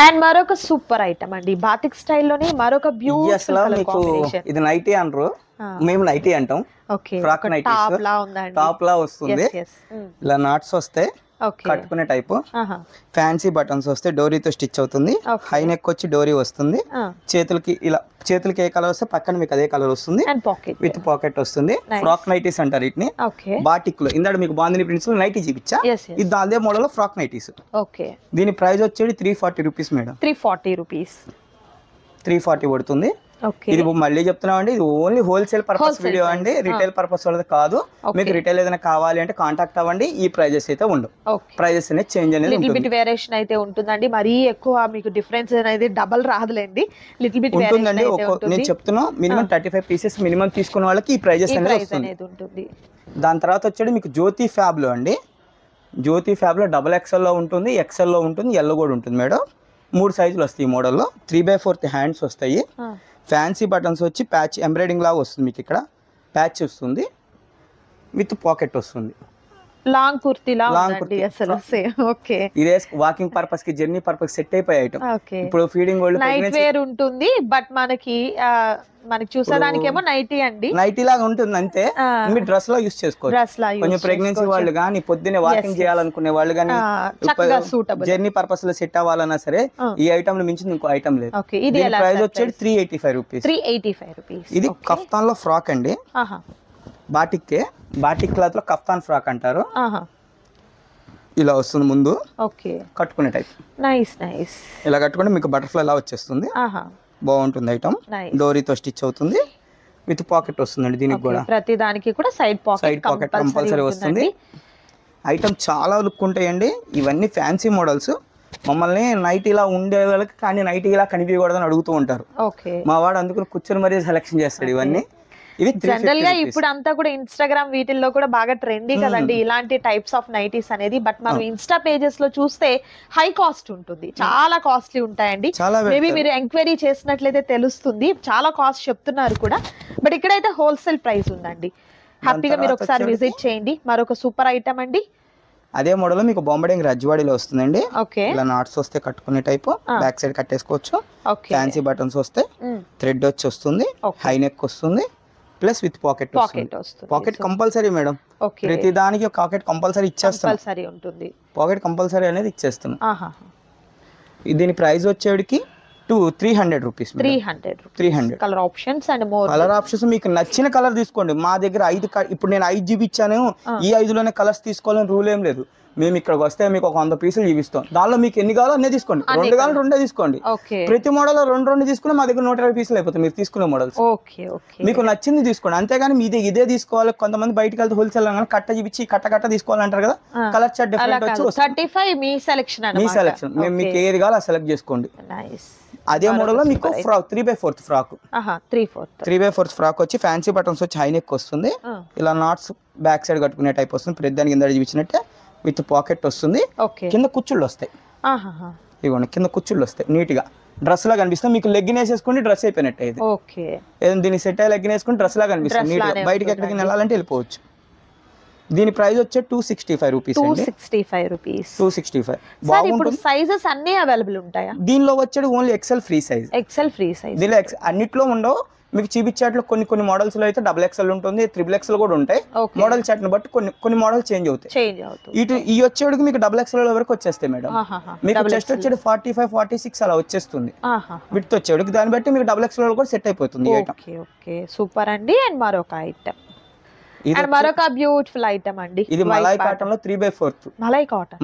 అండ్ మరొక సూపర్ ఐటమ్ అండి, బాతిక్ స్టైల్లోనే మరొక బ్యూటిఫుల్ కాంబినేషన్. ఇది నైటీ అనరు, మేము నైటీ అంటాం. ఫ్రాక్ నైటీ టాప్ లా వస్తుంది. ఇలా నాట్స్ వస్తాయి, ఓకే కట్టుకునే టైప్. ఆహా ఫ్యాన్సీ బటన్స్ వస్తే డోరీతో స్టిచ్ అవుతుంది. హై నెక్ వచ్చి డోరీ వస్తుంది. చేతులకి ఇలా చేతులకి ఏ కలర్ వస్తే పక్కన మీకు అదే కలర్ వస్తుంది. అండ్ పాకెట్ విత్ పాకెట్ వస్తుంది. ఫ్రాక్ నైటీస్ అంటారు వీటిని. ఓకే బాటిక్ లో ఇందాక మీకు బాందిని ప్రింట్స్ లో నైటీ చూపించా. ఇది అదే మోడల్ లో ఫ్రాక్ నైటీస్. ఓకే దీని ప్రైస్ వచ్చేది 340 రూపీస్ మేడం. 340 రూపీస్ 340 పడుతుంది. ఓకే ఇది మళ్ళీ చెప్తున్నాం అండి, ఇది ఓన్లీ హోల్సేల్ పర్పస్ వీడియో అండి, రిటైల్ పర్పస్ వాళ్ళది కాదు. మీకు రిటైల్ ఏదైనా కావాలి అంటే కాంటాక్ట్ అవ్వండి. ఈ ప్రైజెస్ అయితే ఉండవు. ప్రైజెస్ అనేది చేంజ్ అనేది లిటిల్ బిట్ వేరియేషన్ అయితే ఉంటుందండి. మరీ ఎక్కువ మీకు డిఫరెన్స్ అనేది డబుల్ రాదులేండి, లిటిల్ బిట్ ఉంటుందండి. నేను చెప్తున్నా మినిమం 35 పీసెస్ మినిమం తీసుకున్న వాళ్ళకి ఈ ప్రైజెస్ అనేది ఉంటుంది. దాని తర్వాత వచ్చేది మీకు జ్యోతి ఫ్యాబ్ లో అండి. జ్యోతి ఫ్యాబ్ లో XXL లో ఉంటుంది, XL లో ఉంటుంది, ఎల్ కూడా ఉంటుంది మేడం. 3 సైజులు వస్తాయి ఈ మోడల్లో. 3/4 హ్యాండ్స్ వస్తాయి. ఫ్యాన్సీ బటన్స్ వచ్చి ప్యాచ్ ఎంబ్రాయిడింగ్ లాగా వస్తుంది. మీకు ఇక్కడ ప్యాచ్ వస్తుంది విత్ పాకెట్ వస్తుంది. లాంగ్ కుర్తీ అసలు ఓకే ఇదే వాకింగ్ పర్పస్ కి జర్నీ పర్పస్ సెట్ అయిపోయే ఐటమ్. ఇప్పుడు ఫీడింగ్ వాళ్ళు నైట్ వేర్ ఉంటుంది, బట్ మనకి చూసేదానికేమో నైటీ అండి, నైటీ లాగా ఉంటుంది అంతే. మీరు డ్రెస్ లో యూస్ చేసుకోవచ్చు. కొంచెం ప్రెగ్నెన్సీ వాళ్ళు కానీ పొద్దున్నే వాకింగ్ చేయాలనుకునే వాళ్ళు కానీ జర్నీ పర్పస్ లో సెట్ అవ్వాలన్నా సరే ఈ ఐటమ్ లో మించింది ఇంకో ఐటమ్ లేదు. ప్రైస్ వచ్చేది 385 రూపీస్. ఇది కఫ్తాన్ లో ఫ్రాక్ అండి. బాటిక్ క్లాత్ లో కఫ్తాన్ ఫ్రాక్ అంటారు. ఇలా వస్తుంది ముందు. ఓకే కట్టుకునే టైప్. నైస్ ఇలా కట్టుకుంటే మీకు బటర్ఫ్లై లా వచ్చేస్తుంది. బాగుంటుంది ఐటమ్. డోరీతో స్టిచ్ అవుతుంది విత్ పాకెట్ వస్తుందండి. దీనికి కూడా ప్రతి దానికి కూడా సైడ్ పాకెట్ కంపల్సరీ వస్తుంది. ఐటమ్ చాలా లుక్ ఉంటాయండి. ఇవన్నీ ఫ్యాన్సీ మోడల్స్. మమ్మల్ని నైట్ ఇలా ఉండే వాళ్ళకి కానీ నైట్ ఇలా కనిపించకూడదని అడుగుతూ ఉంటారు. మా వాడు అందుకని కూర్చొని మరీ సెలెక్షన్ చేస్తాడు ఇవన్నీ. ఇవి జనరల్ గా ఇప్పుడు అంతా కూడా ఇన్స్టాగ్రామ్ వీటిల్లో కూడా బాగా ట్రెండీ కదండి ఇలాంటి టైప్స్ ఆఫ్ నైటీస్ అనేది. బట్ మనం ఇన్స్టా పేజెస్ లో చూస్తే హై కాస్ట్ ఉంటుంది, చాలా కాస్ట్లీ ఉంటాయండి. మేబీ మీరు ఎంక్వైరీ చేసినట్లయితే తెలుస్తుంది, చాలా కాస్ట్ చెప్తున్నారు కూడా. బట్ ఇక్కడైతే హోల్సేల్ ప్రైస్ ఉందండి. హ్యాపీగా మీరు ఒకసారి విజిట్ చేయండి. మరొక సూపర్ ఐటమ్ అండి. అదే మోడల్ మీకు బొంబడింగ్ రజ్వాడీలో వస్తుందండి. ఇలా నాట్స్ వస్తే కట్టుకునే టైప్, బ్యాక్ సైడ్ కట్టేసుకోవచ్చు. ఫ్యాన్సీ బటన్స్ వస్తే థ్రెడ్ వచ్చి వస్తుంది, హై నెక్ వస్తుంది, ప్లస్ విత్ పాకెట్ వస్తుంది. Pocket compulsory madam. ప్రతి దానికి పాకెట్ కంపల్సరీ ఇచ్చేస్తాం. పాకెట్ కంపల్సరీ అనేది ఇచ్చేస్తున్నాం. దీని ప్రైస్ వచ్చేటికి 300 rupees. 300 colour options and more colour options. మీకు నచ్చిన కలర్ తీసుకోండి. మా దగ్గర 5 ఇప్పుడు నేను 5 చూపించాను. ఈ 5లోనే కలర్స్ తీసుకోవాలని రూల్ ఏం లేదు. మేము ఇక్కడికి వస్తే మీకు ఒక 100 పీసులు చూపిస్తాం. దానిలో మీకు ఎన్ని కావాలో అన్నీ తీసుకోండి. 2 కావాలి 2 తీసుకోండి. ప్రతి మోడల్ 2 తీసుకుని మా దగ్గర 120 పీసులు అయిపోతాయి మీరు తీసుకునే మోడల్స్. మీకు నచ్చింది తీసుకోండి. అంతేగాని మీదే ఇదే తీసుకోవాలి. కొంతమంది బయటకు వెళ్తే హోల్సేల్ కట్ట చూపించి కట్ట తీసుకోవాలంటారు కదా. కలర్ చార్ట్ డిఫరెంట్ వచ్చి 35 మీ సెలెక్షన్. మేము మీకు ఏది కావాలో సెలెక్ట్ చేసుకోండి. అదే మోడల్ లో మీకు 3/4 ఫ్రాక్. 3/4 ఫ్రాక్ వచ్చి ఫ్యాన్సీ బటన్స్ వచ్చి హై నెక్ వస్తుంది. ఇలా నాట్స్ బ్యాక్ సైడ్ కట్టుకునే టైప్ వస్తుంది. ప్రతి దానికి కింద చూపించినట్టే విత్ పాకెట్ వస్తుంది. కింద కుచ్చుళ్ళు వస్తాయి. ఇవ్వండి కింద కుచ్చుళ్ళు వస్తాయి నీట్ గా. డ్రెస్ లా కనిపిస్తుంది. మీకు లెగ్గిన్ వేసేసుకుంటే డ్రెస్ అయిపోయినట్టు. ఏదైనా దీన్ని సెట్ అయ్యి లెగ్గిన్ వేసుకుని డ్రెస్ లా కనిపిస్తుంది నీట్ గా. బయటకి ఎక్కడికి వెళ్ళాలంటే వెళ్ళిపోవచ్చు. దీని ప్రైస్ వచ్చే 265 రూపీస్. 265 బాగుంటుంది. సైజెస్ అన్ని అవైలబుల్ ఉంటాయా? దీనిలో వచ్చేది ఓన్లీ ఎక్సెల్ ఫ్రీ సైజ్. దీనిలో అన్నిట్లో ఉండవు. మీకు చూపించేట్లో కొన్ని మోడల్స్ లో అయితే XXL ఉంటుంది, XXL కూడా ఉంటాయి. మోడల్ చాట్ ని బట్టి కొన్ని మోడల్ చేంజ్ అవుతాయి. ఈ వచ్చేటికి మీకు XXL వరకు వచ్చేస్తాయి మేడం. మీకు చెస్ట్ వచ్చేది 45, 46 అలా వచ్చేస్తుంది విత్ వచ్చేటికి. దాన్ని బట్టి మీకు XXL కూడా సెట్ అయిపోతుంది. సూపర్ అండి. అండ్ మరొక ఐటమ్, మరొక బ్యూటిఫుల్ ఐటమ్ అండి. ఇది మలై కాటన్ లో 3/4.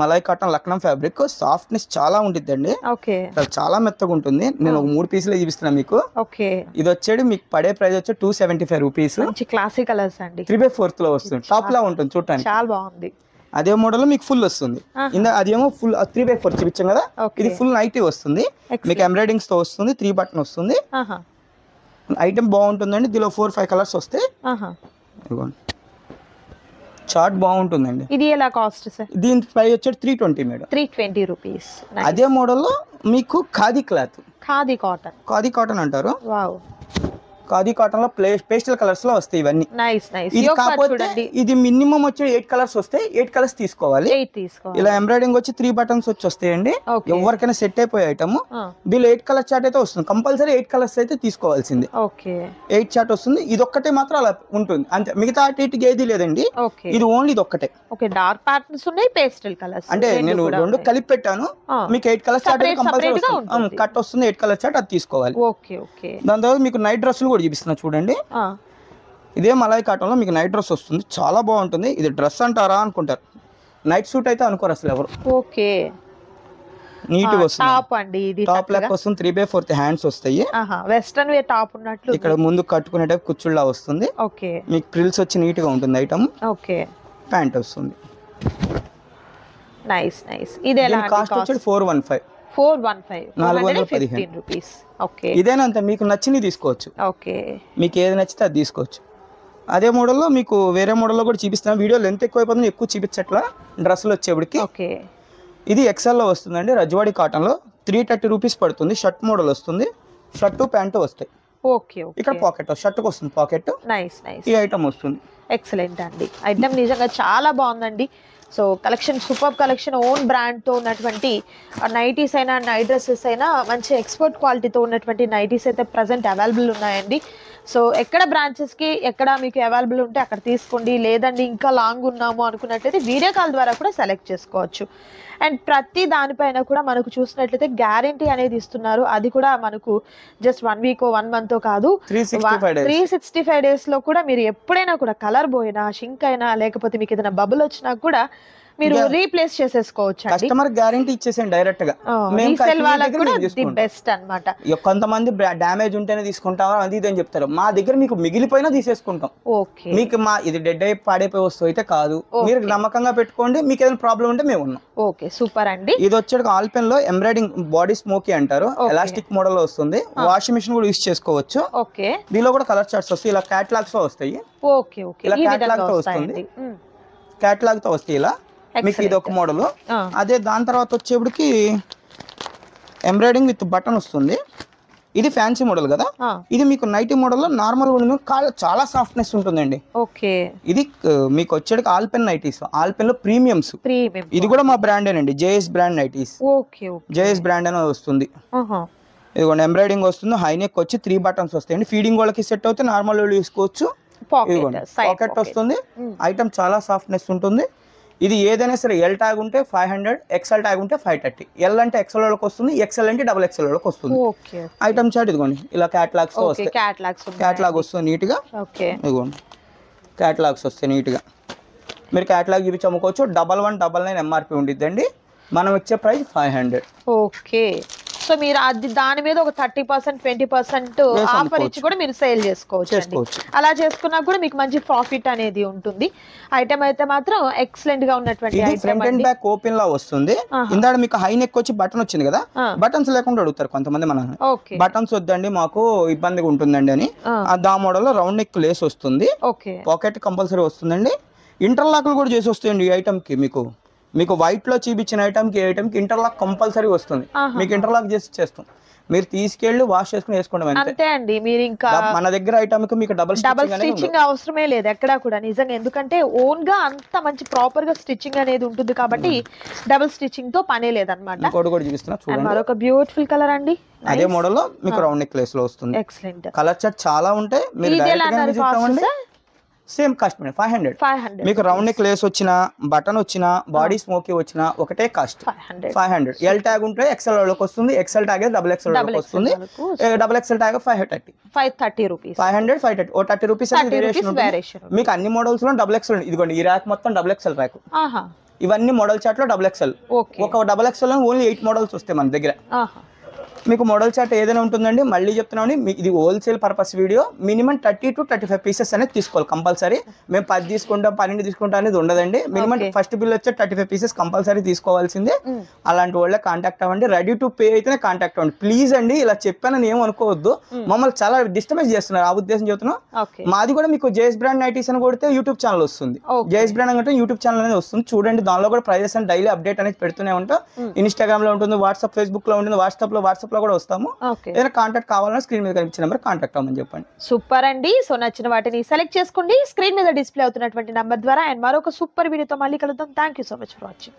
మలై కాటన్ లక్నం ఫ్యాబ్రిక్. సాఫ్ట్నెస్ చాలా ఉంటుందండి. చాలా మెత్తగా ఉంటుంది. నేను 3 పీసులు చూపిస్తున్నా మీకు. ఇది వచ్చేది మీకు పడే ప్రైస్ వచ్చి 275 రూపీస్. క్లాసిక్ కలర్స్ అండి. 3/4 లో వస్తుంది. టాప్ లా ఉంటుంది చూడటానికి. చాలా బాగుంది. అదే మోడల్ మీకు ఫుల్ వస్తుంది. అదేమో ఫుల్ 3/4 చూపించాం కదా. ఇది ఫుల్ నైటీ వస్తుంది. మీకు ఎంబ్రాయిడింగ్స్ తో వస్తుంది. 3 బటన్ వస్తుంది. ఐటమ్ బాగుంటుందండి. దీనిలో 4-5 కలర్స్ వస్తాయి. చార్ట్ బాగుంటుందండి. ఇది ఎలా కాస్ట్ సార్? దీని ప్రైస్ వచ్చేది 320 మేడం. 320 రూపీస్. అదే మోడల్ లో మీకు ఖాదీ క్లాత్, ఖాదీ కాటన్ అంటారు. ఖాదీ కాటన్ లో పేస్టల్ కలర్స్ లో వస్తాయి ఇవన్నీ. Nice nice. ఇది కాకపోతే ఇది మినిమం వచ్చి 8 కలర్స్ వస్తాయి. 8 కలర్స్ తీసుకోవాలి. ఇలా ఎంబ్రాయిడింగ్ వచ్చి 3 బటన్స్ వచ్చి వస్తాయండి. ఎవరికైనా సెట్ అయిపోయే ఐటమ్. దీనిలో 8 కలర్ చార్ట్ అయితే వస్తుంది. కంపల్సరీ 8 కలర్స్ అయితే తీసుకోవాల్సింది. 8 చార్ట్ వస్తుంది. ఇది ఒక్కటే మాత్రం అలా ఉంటుంది అంతే. మిగతా అటు ఏది లేదండి. ఇది ఓన్లీ ఇది ఒక్కటే. డార్క్ ప్యాటర్న్స్ ఉన్నాయి, పేస్టల్ కలర్స్. అంటే నేను రెండు కలిపి పెట్టాను. మీకు 8 కలర్ చార్ట్ కంపల్సరీ వస్తుంది. కట్ వస్తుంది 8 కలర్ చార్ట్, అది తీసుకోవాలి. దాని తర్వాత మీకు నైట్ డ్రెస్సులు కూడా చూపిస్తున్నా చూడండి. ఇదే మలాయ్ కాటన్ లో మీకు నైట్ డ్రెస్ వస్తుంది. చాలా బాగుంటుంది. ఇది డ్రెస్ అంటారా అనుకుంటారు, నైట్ సూట్ అయితే అనుకోరు అసలు ఎవరు. నీట్ గా వస్తుంది. టాప్ లెక్క వస్తుంది. 3/4 హ్యాండ్స్ వస్తాయి. వెస్టర్న్ వేర్ టాప్ ఉన్నట్లు. ఇక్కడ ముందు కట్టుకునే టైప్ కుచ్చుళ్ళ వస్తుంది. మీకు ప్రిల్స్ వచ్చి నీట్ గా ఉంటుంది ఐటమ్. ప్యాంట్ వస్తుంది. Nice nice. ఇది ఎలా కాస్ట్ వచ్చి 415. 415 రూపీస్. ఇదేనా అంతే. మీకు నచ్చింది తీసుకోవచ్చు. మీకు ఏది నచ్చితే అది తీసుకోవచ్చు. అదే మోడల్లో మీకు వేరే మోడల్లో కూడా చూపిస్తాను. వీడియో లెంత్ ఎక్కువ అయిపోతుంది, ఎక్కువ చూపించట్లా. డ్రెస్సులు వచ్చేప్పటికి ఇది ఎక్సెల్ లో వస్తుందండి. రజ్వాడి కాటన్ లో 330 రూపీస్ పడుతుంది. షర్ట్ మోడల్ వస్తుంది. షర్టు ప్యాంటు వస్తాయి. ఇక్కడ పాకెట్ షర్ట్ వస్తుంది. పాకెట్ ఈ ఐటమ్ వస్తుంది. ఎక్సలెంట్ అండి. ఐటమ్ నిజంగా చాలా బాగుందండి. So collection super collection. Own బ్రాండ్తో ఉన్నటువంటి నైటీస్ అయినా నైట్ డ్రెస్సెస్ అయినా మంచి ఎక్స్పోర్ట్ క్వాలిటీతో ఉన్నటువంటి నైటీస్ అయితే ప్రజెంట్ అవైలబుల్ ఉన్నాయండి. సో ఎక్కడ బ్రాంచెస్కి ఎక్కడ మీకు అవైలబుల్ ఉంటే అక్కడ తీసుకోండి. లేదండి ఇంకా లాంగ్ ఉన్నాము అనుకున్నట్లయితే వీడియో కాల్ ద్వారా కూడా సెలెక్ట్ చేసుకోవచ్చు. అండ్ ప్రతి దానిపైన కూడా మనకు చూసినట్లయితే గ్యారంటీ అనేది ఇస్తున్నారు. అది కూడా మనకు జస్ట్ 1 వీక్ 1 మంత్ కాదు, 365 డేస్ లో కూడా మీరు ఎప్పుడైనా కూడా కలర్ పోయినా, షింక్ అయినా, లేకపోతే మీకు ఏదైనా బబుల్ వచ్చినా కూడా మీరు రీప్లేస్ చేసేసుకోవచ్చు. కస్టమర్ గ్యారంటీ ఇచ్చేసాం డైరెక్ట్ గా. బెస్ట్ అన్నమాట. కొంతమంది డ్యామేజ్ ఉంటేనే తీసుకుంటాం అది ఇది అని చెప్తారు. మా దగ్గర మీకు మిగిలిపోయినా తీసేసుకుంటాం. మీకు మా ఇది డెడ్ అయి పాడైపోయి వస్తువు అయితే కాదు. మీరు నమ్మకంగా పెట్టుకోండి. మీకు ఏదైనా ప్రాబ్లం ఉంటే మేము ఉన్నాం. ఓకే సూపర్ అండి. ఇది వచ్చేది ఆల్పెన్ లో ఎంబ్రాయిడింగ్ బాడీ స్మోకీ అంటారు. ఎలాస్టిక్ మోడల్ లో వస్తుంది. వాషింగ్ మిషన్ కూడా యూస్ చేసుకోవచ్చు. దీనిలో కూడా కలర్ చార్ట్స్ వస్తాయి. ఇలా క్యాటలాగ్స్ తో వస్తాయి. ఇలా క్యాటలాగ్ తో వస్తుంది. క్యాటలాగ్ తో వస్తాయి ఇలా. మీకు ఇది ఒక మోడల్. అదే దాని తర్వాత వచ్చేప్పటికి ఎంబ్రాయిడింగ్ విత్ బటన్ వస్తుంది. ఇది ఫ్యాన్సీ మోడల్ కదా. ఇది మీకు నైటీ మోడల్ లో నార్మల్ చాలా సాఫ్ట్నెస్ ఉంటుందండి. ఇది మీకు వచ్చేటికి ఆల్పెన్ నైటీస్. ఆల్పెన్ లో ప్రీమియమ్స్. ఇది కూడా మా బ్రాండేనండి. JS brand nighties. JS brand అని వస్తుంది. ఇదిగోండి ఎంబ్రాయిడింగ్ వస్తుంది. హైనెక్ వచ్చి 3 బటన్స్ వస్తాయండి. ఫీడింగ్ వాళ్ళకి సెట్ అవుతే నార్మల్ వాళ్ళు తీసుకోవచ్చు. పాకెట్ వస్తుంది. ఐటమ్ చాలా సాఫ్ట్నెస్ ఉంటుంది. ఇది ఏదైనా సరే ఎల్ ట్యాగ్ ఉంటే 500, ఎక్స్ఎల్ ట్యాగ్ ఉంటే 530. ఎల్ అంటే ఎక్స్ఎల్ వాళ్ళకి వస్తుంది, ఎక్స్ఎల్ అంటే XXL వాళ్ళకి వస్తుంది. ఐటమ్ చార్ట్ ఇదిగోండి ఇలా క్యాటలాగ్స్ వస్తాయి. క్యాటలాగ్ వస్తుంది నీట్ గా. ఇదిగోండి క్యాటలాగ్స్ వస్తాయి నీట్ గా. మీరు క్యాటలాగ్ చూపించి అమ్ముకోవచ్చు. 1199 MRP ఉండిద్దండి. మనం ఇచ్చే ప్రైస్ 500. సో మీరు అది దాని మీద ఒక 30% 20% ఆఫర్ ఇచ్చి కూడా మీరు సేల్ చేసుకోవచ్చు. అలా చేసుకున్నా కూడా మీకు మంచి ప్రాఫిట్ అనేది ఉంటుంది. ఐటమ్ అయితే మాత్రం ఎక్సలెంట్ గా ఉన్నటువంటి ఫ్రంట్ అండ్ బ్యాక్ ఓపెన్ లా వస్తుంది. ఇందాక మీకు హై నెక్ వచ్చి బటన్ వచ్చింది కదా. బటన్స్ లేకుండా అడుగుతారు కొంతమంది. మనం బటన్స్ వద్దండి మాకు ఇబ్బందిగా ఉంటుందండి అని. దా మోడల్ లో రౌండ్ నెక్ లేస్ వస్తుంది. పాకెట్ కంపల్సరీ వస్తుందండి. ఇంటర్లాక్లు కూడా చేసి వస్తాయండి ఈ ఐటమ్ కి. మీకు వైట్ లో చూపించిన ఐటమ్ కి ఇంటర్లాక్ కంపల్సరీ వస్తుంది. మీకు ఇంటర్లాక్ చేసి చేస్తాం. మీరు తీసుకెళ్లి వాష్ చేసుకుని వేసుకోవడం అంతే అండి. మీరు ఇంకా మన దగ్గర ఐటమ్ కి మీకు డబుల్ స్టిచ్చింగ్ అవసరమే లేదు ఎక్కడా కూడా నిజంగా. ఎందుకంటే ఓన్ గా అంత మంచి ప్రాపర్ గా స్టిచ్చింగ్ అనేది ఉంటుంది కాబట్టి డబుల్ స్టిచ్చింగ్ తో పనే లేదన్నమాట. ఇంకోటి కూడా చూపిస్తున్నా చూడండి. మరొక బ్యూటిఫుల్ కలర్ అండి. అదే మోడల్ లో మీకు రౌండ్ నెక్ లేస్ లో వస్తుంది. ఎక్సలెంట్. కలర్ చార్ట్ చాలా ఉంటాయి. మీరు సేమ్ కాస్ట్ 500. మీకు రౌండ్ నెక్ లేస్ వచ్చిన, బటన్ వచ్చిన, బాడీ స్మోకీ వచ్చిన ఒకటే కాస్ట్ 500. ఎల్ ట్యాగ్ ఉంటే ఎక్స్ఎల్ వాళ్ళకి వస్తుంది. ఎక్స్ఎల్ ట్యాగ్ XXL వాళ్ళకి వస్తుంది. XXL tag 530 rupees. 500 530 ఓ 30 రూపీస్ వేరియేషన్. మీకు అన్ని మోడల్స్ లో XXL. ఇదిగోండి ఈ ర్యాక్ మొత్తం XXL ర్యాక్. ఇవన్నీ మోడల్ చార్ట్ లో XXL. ఒక XXL ఓన్లీ 8 మోడల్స్ వస్తాయి మన దగ్గర. మీకు మోడల్ చార్ట్ ఏదైనా ఉంటుందండి. మళ్ళీ చెప్తున్నాను, ఇది wholesale purpose video. Minimum 30 to 35 pieces అనేది తీసుకోవాలి కంపల్సరీ. మేము 10 తీసుకుంటాం 12 తీసుకుంటాం అనేది ఉండదండి. మినిమం ఫస్ట్ బిల్ వచ్చే 35 పీసెస్ కంపల్సరీ తీసుకోవాల్సిందే. అలాంటి వాళ్ళే కాంటాక్ట్ అవ్వండి. రెడీ టు పే అయితేనే కాంటాక్ట్ అవ్వండి ప్లీజ్ అండి. ఇలా చెప్పానని ఏం అనుకోవద్దు. మమ్మల్ని చాలా డిస్టర్బెన్స్ చేస్తున్నారు. ఆ ఉద్దేశం చెప్తున్నాం. మాది కూడా మీకు జేఎస్ బ్రాండ్ నైటీస్ అని కొడితే యూట్యూబ్ ఛానల్ వస్తుంది. జేఎస్ బ్రాండ్ అంటే యూట్యూబ్ ఛానల్ అనేది వస్తుంది. చూడండి దానిలో కూడా ప్రైజెస్ అని డైలీ అప్డేట్ అనేది పెడుతూనే ఉంటాం. ఇన్స్టాగ్రామ్ లో ఉంటుంది, వాట్సాప్ ఫేస్బుక్ లో ఉంటుంది. వాట్సాప్ వాట్సాప్ లో కూడా వస్తాము. ఏదైనా కాంటాక్ట్ కావాలన్నా స్క్రీన్ మీద కనిపించిన నెంబర్ కాంటాక్ట్ అవ్వమని చెప్పండి. సూపర్ అండి. సో నచ్చిన వాటిని సెలెక్ట్ చేసుకోండి స్క్రీన్ మీద డిస్ప్లే అవుతున్నటువంటి నెంబర్ ద్వారా. అండ్ మరొక సూపర్ వీడియోతో మళ్ళీ కలుద్దాం. Thank you so much for watching.